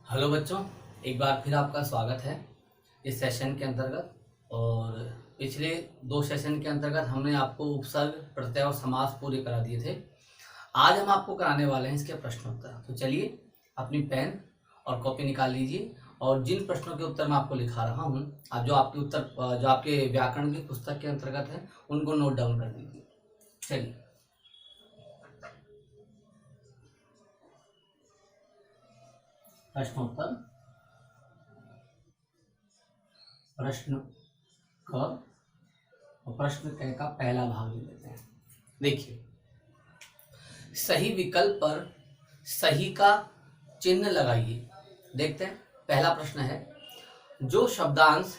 Hello बच्चों, एक बार फिर आपका स्वागत है इस सेशन के अंतर्गत। और पिछले 2 सेशन के अंतर्गत हमने आपको उपसर्ग, प्रत्यय और समास पूरे करा दिए थे। आज हम आपको कराने वाले हैं इसके प्रश्नोत्तर। तो चलिए अपनी पेन और कॉपी निकाल लीजिए और जिन प्रश्नों के उत्तर मैं आपको लिखा रहा हूँ, आप जो आपके व्याकरण की पुस्तक के अंतर्गत है उनको नोट डाउन कर दीजिए। चलिए प्रश्नोत्तर, प्रश्न क और प्रश्न क का पहला भाग ले लेते हैं। देखिए, सही विकल्प पर सही का चिन्ह लगाइए। देखते हैं, पहला प्रश्न है, जो शब्दांश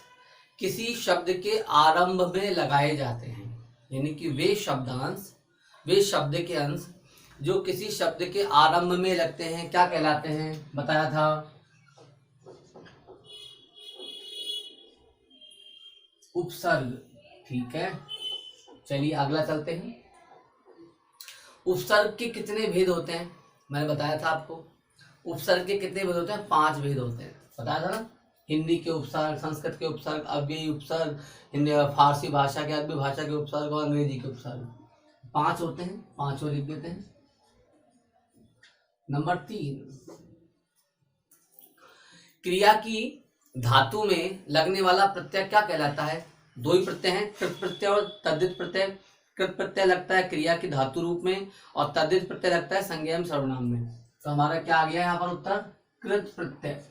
किसी शब्द के आरंभ में लगाए जाते हैं, यानी कि वे शब्द के अंश जो किसी शब्द के आरंभ में लगते हैं क्या कहलाते हैं, बताया था। उपसर्ग। ठीक है, चलिए अगला चलते हैं। उपसर्ग के कितने भेद होते हैं, मैंने बताया था आपको। उपसर्ग के कितने भेद होते हैं? 5 भेद होते हैं, बताया था ना। हिंदी के उपसर्ग, संस्कृत के उपसर्ग, अव्ययी उपसर्ग, हिंदी फारसी भाषा के, अरबी भाषा के उपसर्ग और अंग्रेजी के उपसर्ग। 5 होते हैं, 5 लिख देते हैं। नंबर 3, क्रिया की धातु में लगने वाला प्रत्यय क्या कहलाता है? 2 ही प्रत्यय हैं, कृत प्रत्यय और तद्धित प्रत्यय। कृत प्रत्यय लगता है क्रिया की धातु रूप में और तद्धित प्रत्यय लगता है संज्ञा एवं सर्वनाम में। तो हमारा क्या आ गया यहाँ पर उत्तर? कृत प्रत्यय।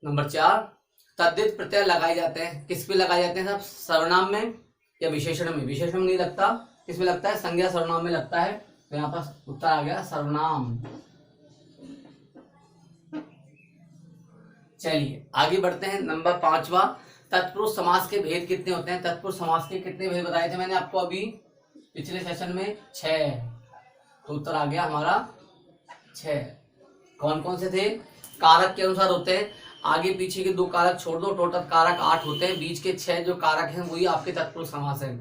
नंबर 4, तद्धित प्रत्यय लगाए जाते हैं, किस पे लगाए जाते हैं साहब? सर्वनाम में या विशेषण में? विशेषण में नहीं लगता, किसमें लगता है? संज्ञा सर्वनाम में लगता है। तो यहाँ पर उत्तर आ गया सर्वनाम। चलिए आगे बढ़ते हैं। नंबर 5वां, तत्पुरुष समास के भेद कितने होते हैं? तत्पुरुष समास के कितने भेद बताए थे मैंने आपको अभी पिछले सेशन में? 6। तो उत्तर आ गया हमारा 6। कौन कौन से थे? कारक के अनुसार होते हैं, आगे पीछे के 2 कारक छोड़ दो, टोटल कारक 8 होते हैं। बीच के 6 जो कारक हैं वही आपके तत्पुरुष समास है।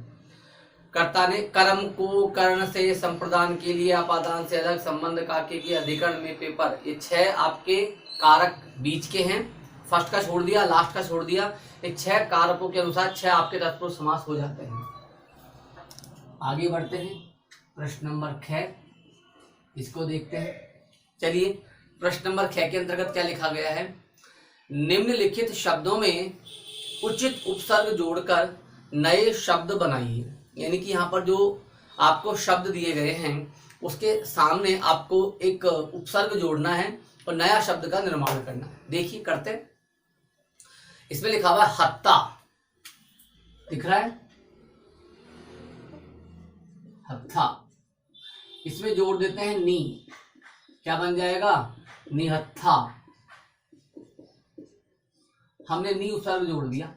कर्ता ने कर्म को कर्ण से संप्रदान के लिए अपादान से अलग संबंध काके की अधिकरण में पेपर, ये 6 आपके कारक बीच के हैं। फर्स्ट का छोड़ दिया, लास्ट का छोड़ दिया। ये 6 कारकों के अनुसार 6 आपके तत्पुरुष समास हो जाते हैं। आगे बढ़ते हैं, प्रश्न नंबर 6 इसको देखते हैं। चलिए, प्रश्न नंबर 6 के अंतर्गत क्या लिखा गया है? निम्नलिखित शब्दों में उचित उपसर्ग जोड़कर नए शब्द बनाइए। यानी कि यहाँ पर जो आपको शब्द दिए गए हैं उसके सामने आपको एक उपसर्ग जोड़ना है और नया शब्द का निर्माण करना है। देखिए करते हैं। इसमें लिखा हुआ है हत्ता, दिख रहा है? हत्था। इसमें जोड़ देते हैं नी, क्या बन जाएगा? निहत्था। हमने नी उपसर्ग जोड़ दिया।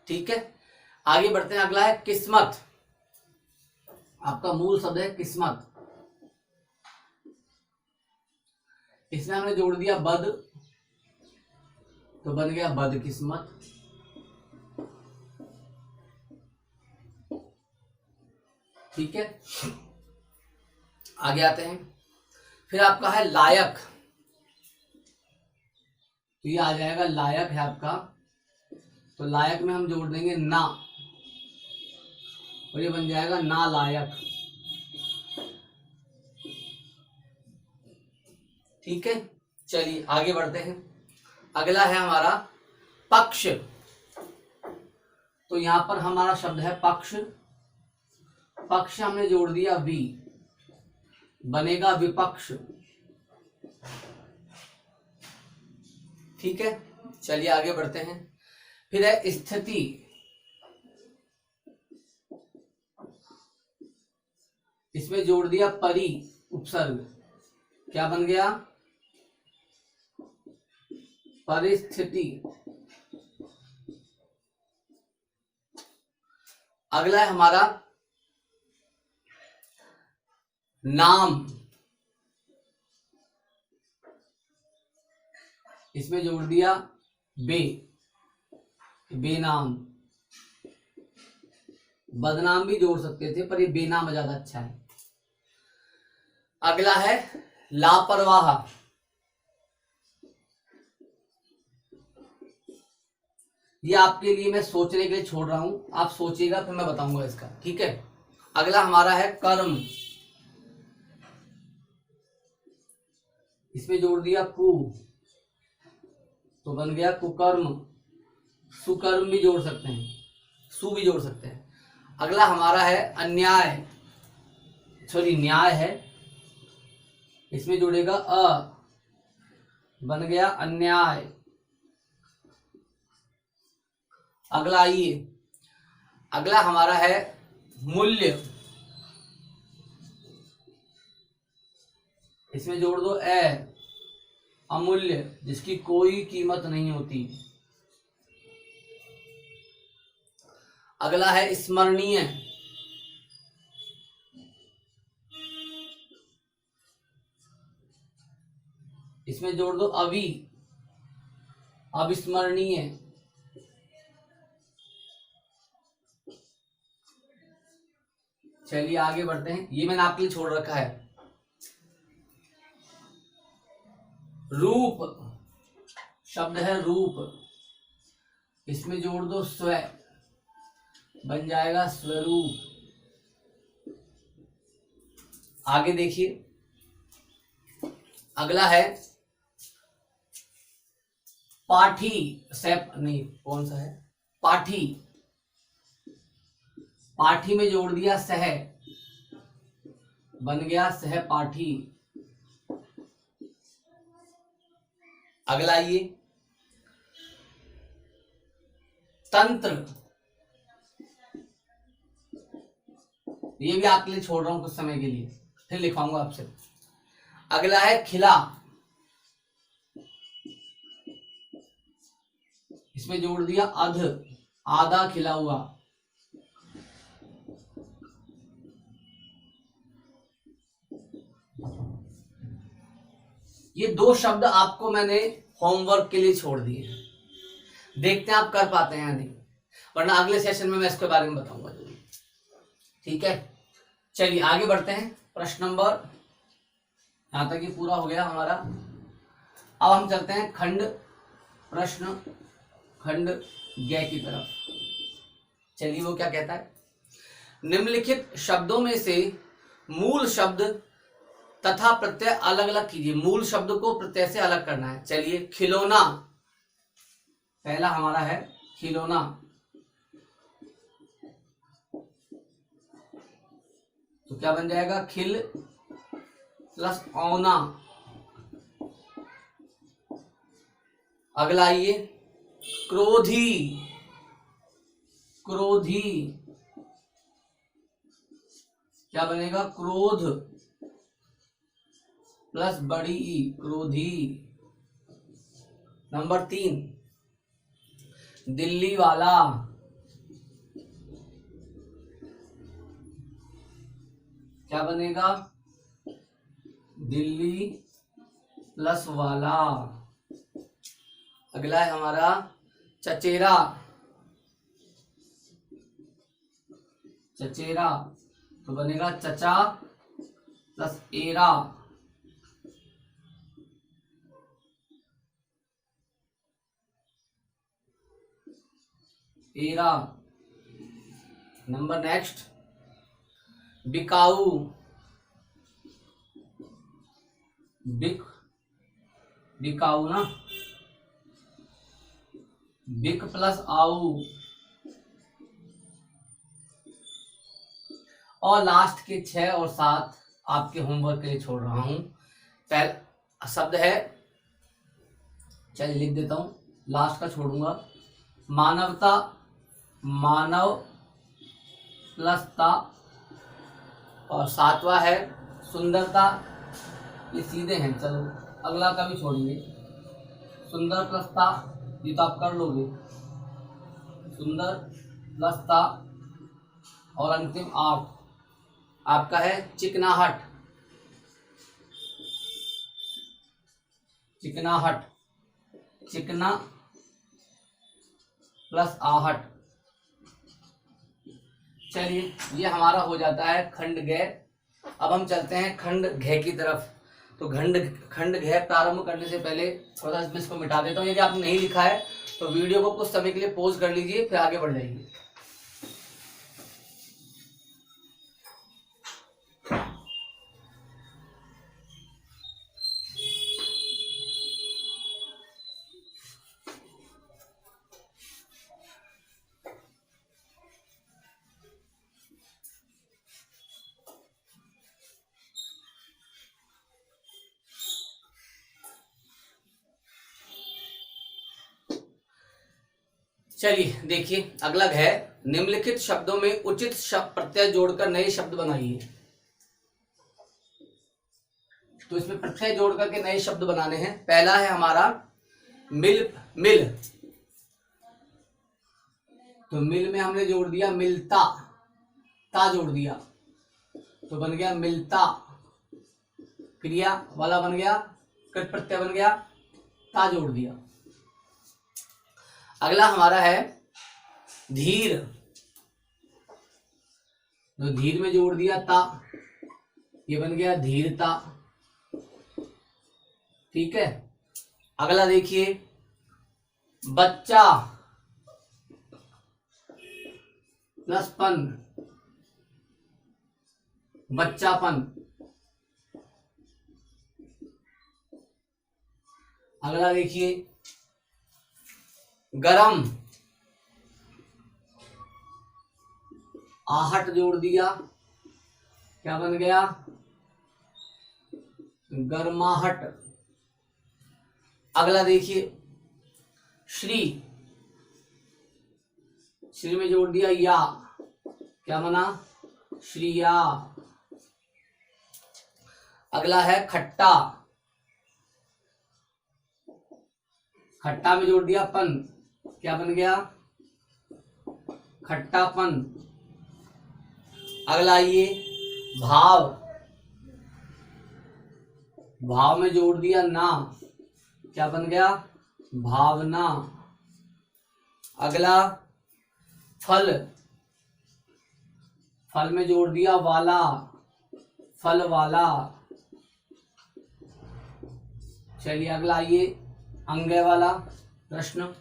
ठीक है, आगे बढ़ते हैं। अगला है किस्मत। आपका मूल शब्द है किस्मत, इसमें हमने जोड़ दिया बद, तो बन गया बद किस्मत। ठीक है, आगे आते हैं। फिर आपका है लायक, तो ये आ जाएगा लायक है आपका, तो लायक में हम जोड़ देंगे ना और ये बन जाएगा ना लायक। ठीक है, चलिए आगे बढ़ते हैं। अगला है हमारा पक्ष, तो यहां पर हमारा शब्द है पक्ष। पक्ष हमने जोड़ दिया वी, बनेगा विपक्ष। ठीक है, चलिए आगे बढ़ते हैं। फिर है स्थिति, इसमें जोड़ दिया परि उपसर्ग, क्या बन गया? परिस्थिति। अगला है हमारा नाम, इसमें जोड़ दिया बे, बेनाम। बदनाम भी जोड़ सकते थे पर ये बेनाम ज्यादा अच्छा है। अगला है लापरवाह, ये आपके लिए मैं सोचने के लिए छोड़ रहा हूं, आप सोचिएगा फिर मैं बताऊंगा इसका, ठीक है। अगला हमारा है कर्म, इसमें जोड़ दिया कु तो बन गया कुकर्म, सुकर्म भी जोड़ सकते हैं, सु भी जोड़ सकते हैं। अगला हमारा है अन्याय, सॉरी न्याय है, इसमें जोड़ेगा अ, बन गया अन्याय। अगला आइए, अगला हमारा है मूल्य, इसमें जोड़ दो ए, अमूल्य, जिसकी कोई कीमत नहीं होती। अगला है स्मरणीय, इसमें जोड़ दो अवि, अविस्मरणीय। चलिए आगे बढ़ते हैं, ये मैंने आपके लिए छोड़ रखा है। रूप, शब्द है रूप, इसमें जोड़ दो स्व, बन जाएगा स्वरूप। आगे देखिए, अगला है पाठी, सेप नहीं, कौन सा है, पाठी, पाठी में जोड़ दिया सह, बन गया सहपाठी। अगला ये तंत्र, ये भी आपके लिए छोड़ रहा हूं कुछ समय के लिए, फिर लिखवाऊंगा आपसे। अगला है खिला, इसमें जोड़ दिया अध, आधा खिला हुआ। ये दो शब्द आपको मैंने होमवर्क के लिए छोड़ दिए हैं, देखते हैं आप कर पाते हैं या नहीं, वरना अगले सेशन में मैं इसके बारे में बताऊंगा, ठीक है। चलिए आगे बढ़ते हैं, प्रश्न नंबर, यहां तक ये पूरा हो गया हमारा। अब हम चलते हैं खंड प्रश्न खंड ग की तरफ। चलिए वो क्या कहता है, निम्नलिखित शब्दों में से मूल शब्द तथा प्रत्यय अलग अलग कीजिए, मूल शब्द को प्रत्यय से अलग करना है। चलिए खिलौना, पहला हमारा है खिलौना, तो क्या बन जाएगा, खिल प्लस औना। अगला आइए क्रोधी, क्रोधी क्या बनेगा, क्रोध प्लस बड़ी ई, क्रोधी। नंबर 3 दिल्ली वाला, क्या बनेगा, दिल्ली प्लस वाला। अगला है हमारा चचेरा, चचेरा तो बनेगा चचा plus era. Era. Number next बिकाऊ, बिक, बिकाऊ ना, बिक प्लस आऊ। और लास्ट के 6 और 7 आपके होमवर्क के लिए छोड़ रहा हूं। पहला शब्द है, चलिए लिख देता हूं, लास्ट का छोड़ूंगा, मानवता, मानव प्लस ता, और 7वां है सुंदरता, ये सीधे हैं, चलो अगला का भी छोड़ेंगे, सुंदर प्लस ता, ये तो आप कर लोगे, सुंदर प्लस ता, और अंतिम 8 आपका है चिकनाहट, चिकनाहट, चिकना प्लस आहट। चलिए ये हमारा हो जाता है खंड ग। अब हम चलते हैं खंड घ की तरफ। तो खंड घ प्रारंभ करने से पहले थोड़ा सा इसको मिटा देता हूँ। यदि आपने नहीं लिखा है तो वीडियो को कुछ समय के लिए पॉज कर लीजिए, फिर आगे बढ़ जाइए। चलिए देखिए, अगला है निम्नलिखित शब्दों में उचित शब्द प्रत्यय जोड़कर नए शब्द बनाइए। तो इसमें प्रत्यय जोड़ करके नए शब्द बनाने हैं। पहला है हमारा मिल। तो मिल में हमने जोड़ दिया मिलता, ता जोड़ दिया तो बन गया मिलता। क्रिया वाला बन गया, कृत प्रत्यय बन गया, ता जोड़ दिया। अगला हमारा है धीर। तो धीर में जोड़ दिया ता, ये बन गया धीरता। ठीक है। अगला देखिए बच्चा प्लस पन, बच्चापन। अगला देखिए गरम, आहट जोड़ दिया, क्या बन गया गर्माहट। अगला देखिए श्री, श्री में जोड़ दिया या, क्या बना श्रीया। अगला है खट्टा, खट्टा में जोड़ दिया पन, क्या बन गया खट्टापन। अगला ये भाव, भाव में जोड़ दिया ना, क्या बन गया भावना। अगला फल, फल में जोड़ दिया वाला, फल वाला। चलिए अगला ये अंग्य वाला प्रश्न।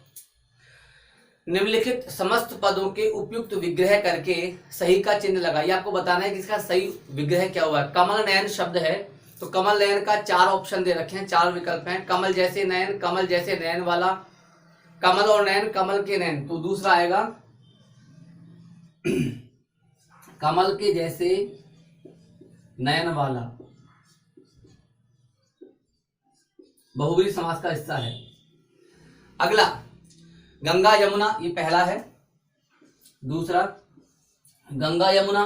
निम्नलिखित समस्त पदों के उपयुक्त विग्रह करके सही का चिन्ह लगाइए। आपको बताना है कि इसका सही विग्रह क्या हुआ है। कमल नयन शब्द है तो कमल नयन का 4 ऑप्शन दे रखे हैं, 4 विकल्प हैं। कमल जैसे नयन, कमल जैसे नयन वाला, कमल और नयन, कमल के नयन। तो दूसरा आएगा कमल के जैसे नयन वाला, बहुब्रीहि समास का हिस्सा है। अगला गंगा यमुना, ये पहला है। दूसरा गंगा यमुना,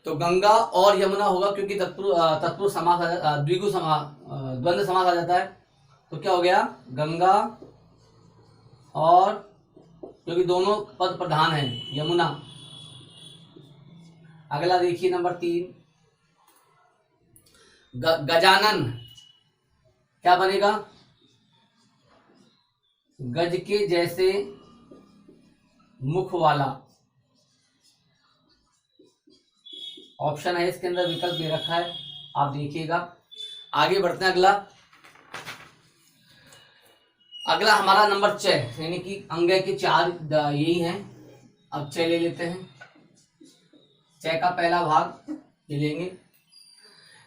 तो गंगा और यमुना होगा क्योंकि तत्पुरुष समास, द्विगु समास, द्वंद्व समास आ जाता है। तो क्या हो गया गंगा और, क्योंकि दोनों पद प्रधान है यमुना। अगला देखिए नंबर 3 गजानन, क्या बनेगा गज के जैसे मुख वाला। ऑप्शन है इसके अंदर, विकल्प दे रखा है, आप देखिएगा। आगे बढ़ते हैं। अगला हमारा नंबर 6, यानी कि अंग्य के 4 यही हैं। अब 6 ले लेते हैं। 6 का पहला भाग ये लेंगे।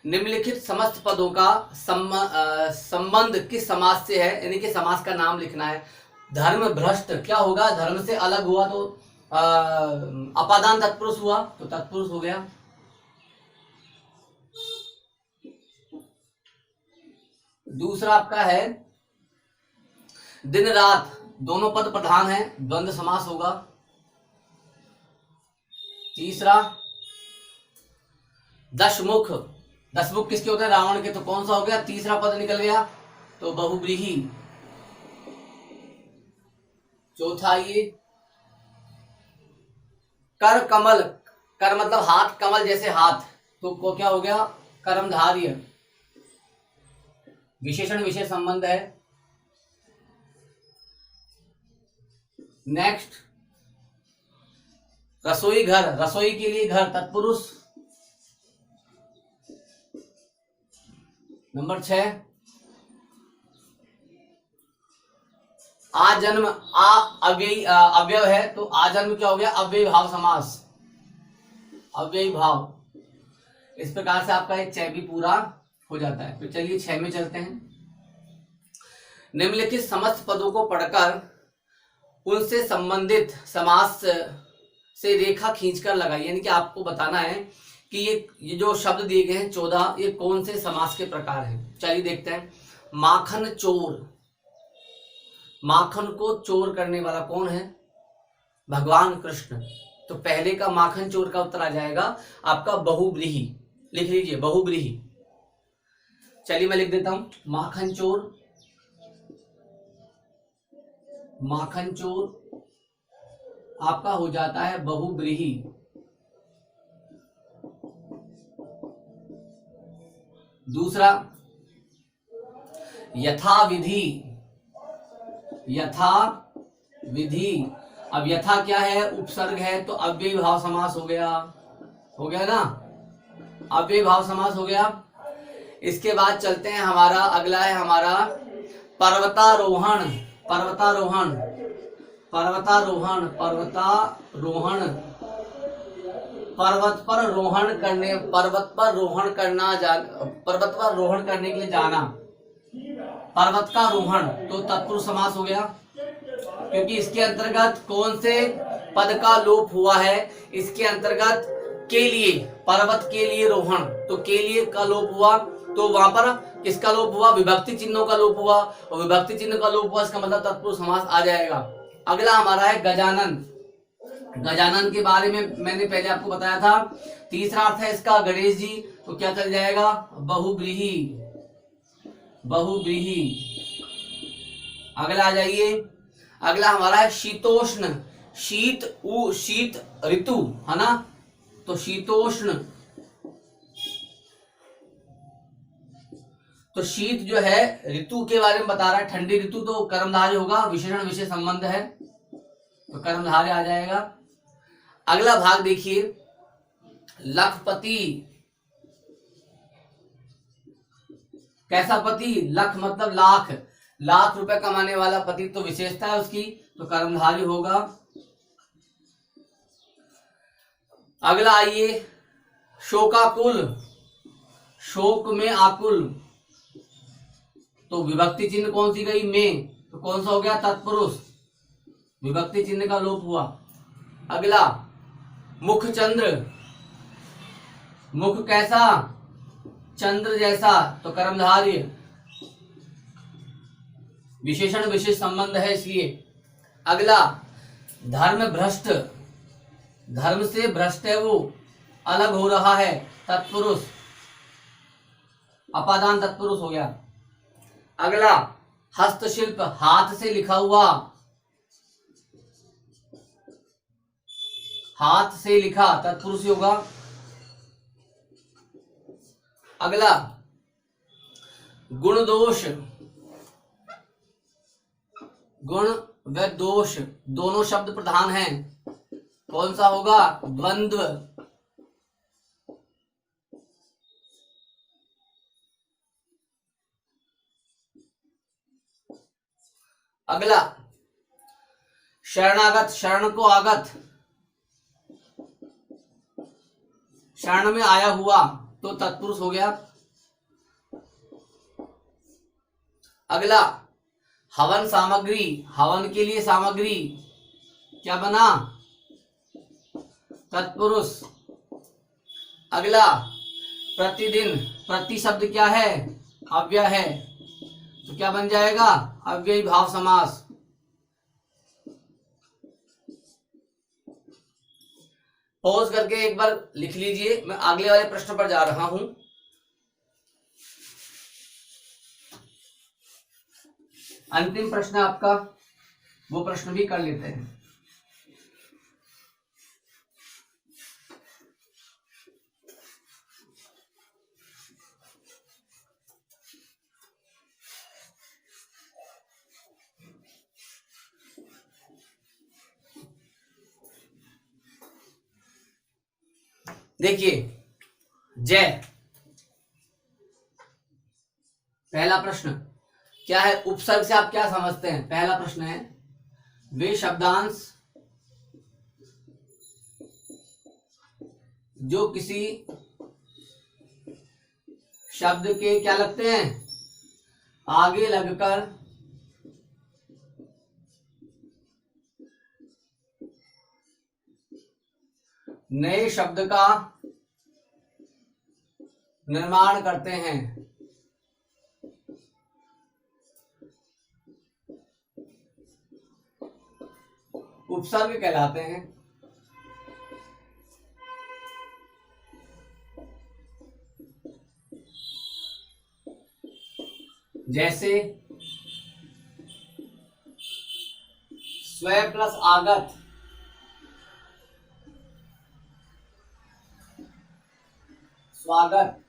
निम्नलिखित समस्त पदों का संबंध किस समास से है, यानी कि समास का नाम लिखना है। धर्म भ्रष्ट, क्या होगा धर्म से अलग हुआ तो अपादान तत्पुरुष हुआ तो तत्पुरुष हो गया। दूसरा आपका है दिन रात, दोनों पद प्रधान है, द्वंद्व समास होगा। तीसरा दशमुख, दशमुख किसके होते हैं रावण के, तो कौन सा हो गया तीसरा पद निकल गया, तो बहुब्रीहि। चौथा ये कर कमल, कर मतलब हाथ, कमल जैसे हाथ, तो को क्या हो गया कर्मधार्य, विशेषण विशेष संबंध है। नेक्स्ट रसोई घर, रसोई के लिए घर तत्पुरुष। नंबर 6, आजन्म आ अव्ययी अवयव है, तो आजन्म क्या हो गया? अव्ययी भाव समास, अव्ययी भाव। इस प्रकार से आपका एक 6 भी पूरा हो जाता है। तो चलिए 6 में चलते हैं। निम्नलिखित समस्त पदों को पढ़कर उनसे संबंधित समास से रेखा खींचकर लगाइए, यानी कि आपको बताना है कि ये जो शब्द दिए गए हैं 14, ये कौन से समास के प्रकार हैं। चलिए देखते हैं। माखन चोर, माखन को चोर करने वाला कौन है? भगवान कृष्ण। तो पहले का माखन चोर का उत्तर आ जाएगा आपका बहुव्रीहि। लिख लीजिए बहुव्रीहि। चलिए मैं लिख देता हूं, माखन चोर, माखन चोर आपका हो जाता है बहुव्रीहि। दूसरा, यथा विधि, यथा विधि। अब यथा क्या है? उपसर्ग है, तो अव्ययी भाव समास हो गया, हो गया ना, अव्ययी भाव समास हो गया। इसके बाद चलते हैं, हमारा अगला है हमारा पर्वतारोहण, पर्वतारोहण, पर्वतारोहण, पर्वतारोहण, पर्वत पर रोहण करने, पर्वत पर रोहण करना, पर्वत पर रोहण करने के लिए जाना, पर्वत का रोहण, तो तत्पुरुष समास हो गया, क्योंकि इसके अंतर्गत कौन से पद का लोप हुआ है? इसके अंतर्गत के लिए, पर्वत के लिए रोहण, तो के लिए का लोप हुआ, तो वहां पर किसका लोप हुआ? विभक्ति चिन्हों का लोप हुआ, और विभक्ति चिन्ह का लोप हुआ, इसका मतलब तत्पुरुष समास आ जाएगा। अगला हमारा है गजानन। गजानन के बारे में मैंने पहले आपको बताया था। तीसरा अर्थ है इसका गणेश जी, तो क्या चल जाएगा? बहुव्रीहि, बहुव्रीहि। अगला आ जाइए, अगला हमारा है शीतोष्ण, शीत शीत ऋतु है ना, तो शीतोष्ण, तो शीत जो है ऋतु के बारे में बता रहा है, ठंडी ऋतु, तो कर्मधारय होगा, विशेषण विशेष संबंध है, तो कर्मधारय आ जाएगा। अगला भाग देखिए, लखपति, कैसा पति? लख मतलब लाख, लाख रुपए कमाने वाला पति, तो विशेषता है उसकी, तो कर्मधारय होगा। अगला आइए, शोकाकुल, शोक में आकुल, तो विभक्ति चिन्ह कौन सी गई? में, तो कौन सा हो गया? तत्पुरुष, विभक्ति चिन्ह का लोप हुआ। अगला मुखचंद्र, मुख कैसा? चंद्र जैसा, तो कर्मधारय, विशेषण विशेष संबंध है इसलिए। अगला धर्म भ्रष्ट, धर्म से भ्रष्ट है वो, अलग हो रहा है, तत्पुरुष, अपादान तत्पुरुष हो गया। अगला हस्तशिल्प, हाथ से लिखा हुआ, हाथ से लिखा, तत्पुरुष होगा। अगला गुण दोष, गुण व दोष दोनों शब्द प्रधान हैं, कौन सा होगा? द्वंद्व। अगला शरणागत, शरण को आगत, शरण में आया हुआ, तो तत्पुरुष हो गया। अगला हवन सामग्री, हवन के लिए सामग्री, क्या बना? तत्पुरुष। अगला प्रतिदिन, प्रति शब्द क्या है? अव्यय है, तो क्या बन जाएगा? अव्ययी भाव समास। पॉज करके एक बार लिख लीजिए, मैं अगले वाले प्रश्न पर जा रहा हूं। अंतिम प्रश्न आपका, वो प्रश्न भी कर लेते हैं। देखिए, जय, पहला प्रश्न क्या है, उपसर्ग से आप क्या समझते हैं? पहला प्रश्न है वे शब्दांश जो किसी शब्द के क्या लगते हैं, आगे लगकर नए शब्द का निर्माण करते हैं। उपसर्ग कहलाते हैं। जैसे स्व प्लस आगत, स्वागत।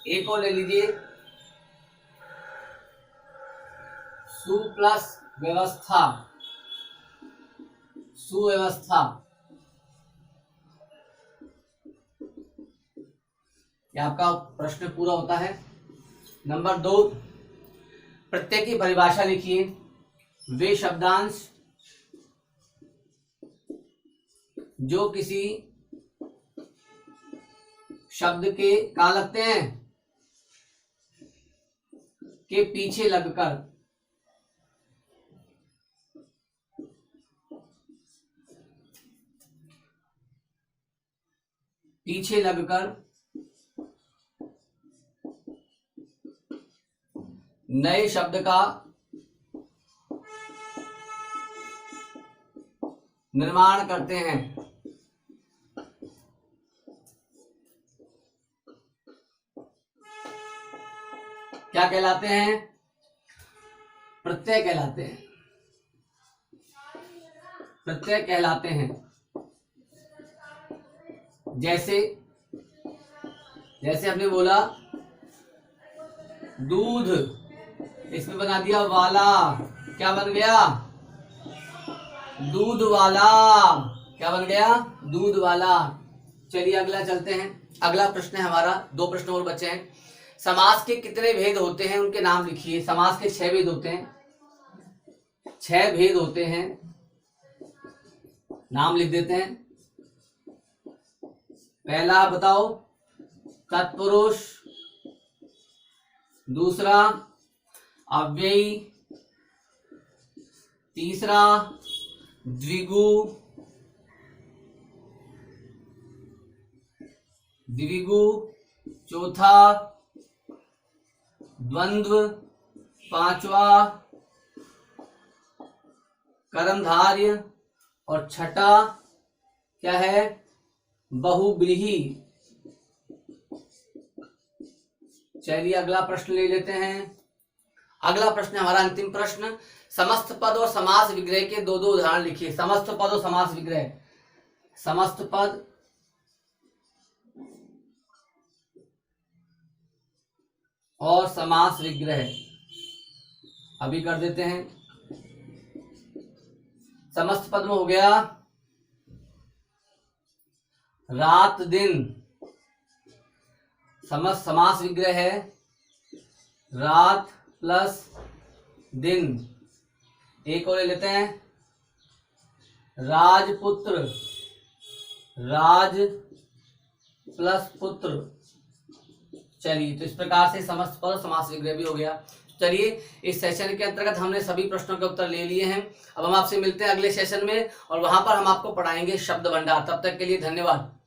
एक और ले लीजिए, सु प्लस व्यवस्था, सुव्यवस्था। ये आपका प्रश्न पूरा होता है। नंबर 2, प्रत्यय की परिभाषा लिखिए। वे शब्दांश जो किसी शब्द के कहाँ लगते हैं, के पीछे लगकर, पीछे लगकर नए शब्द का निर्माण करते हैं। क्या कहलाते हैं? प्रत्यय कहलाते हैं। प्रत्यय कहलाते हैं। जैसे हमने बोला दूध, इसमें बना दिया वाला, क्या बन गया? दूध वाला। क्या बन गया? दूध वाला। चलिए अगला चलते हैं। अगला प्रश्न है हमारा, 2 प्रश्न और बचे हैं। समास के कितने भेद होते हैं, उनके नाम लिखिए। समास के 6 भेद होते हैं। 6 भेद होते हैं, नाम लिख देते हैं। पहला बताओ, तत्पुरुष। दूसरा अव्ययी। तीसरा द्विगु। चौथा द्वंद्व। 5वां कर्मधार्य। और छठा क्या है? बहुव्रीहि। चलिए अगला प्रश्न ले लेते हैं। अगला प्रश्न हमारा अंतिम प्रश्न, समस्त पद और समास विग्रह के 2 उदाहरण लिखिए। समस्त पद और समास विग्रह। समस्त पद और समास विग्रह अभी कर देते हैं। समस्त पद में हो गया रात दिन। समास विग्रह है रात प्लस दिन। एक और ले लेते हैं, राजपुत्र। राज प्लस पुत्र। चलिए, तो इस प्रकार से समस्त पद और समास विग्रह भी हो गया। चलिए, इस सेशन के अंतर्गत हमने सभी प्रश्नों के उत्तर ले लिए हैं। अब हम आपसे मिलते हैं अगले सेशन में और वहां पर हम आपको पढ़ाएंगे शब्द भंडार। तब तक के लिए धन्यवाद।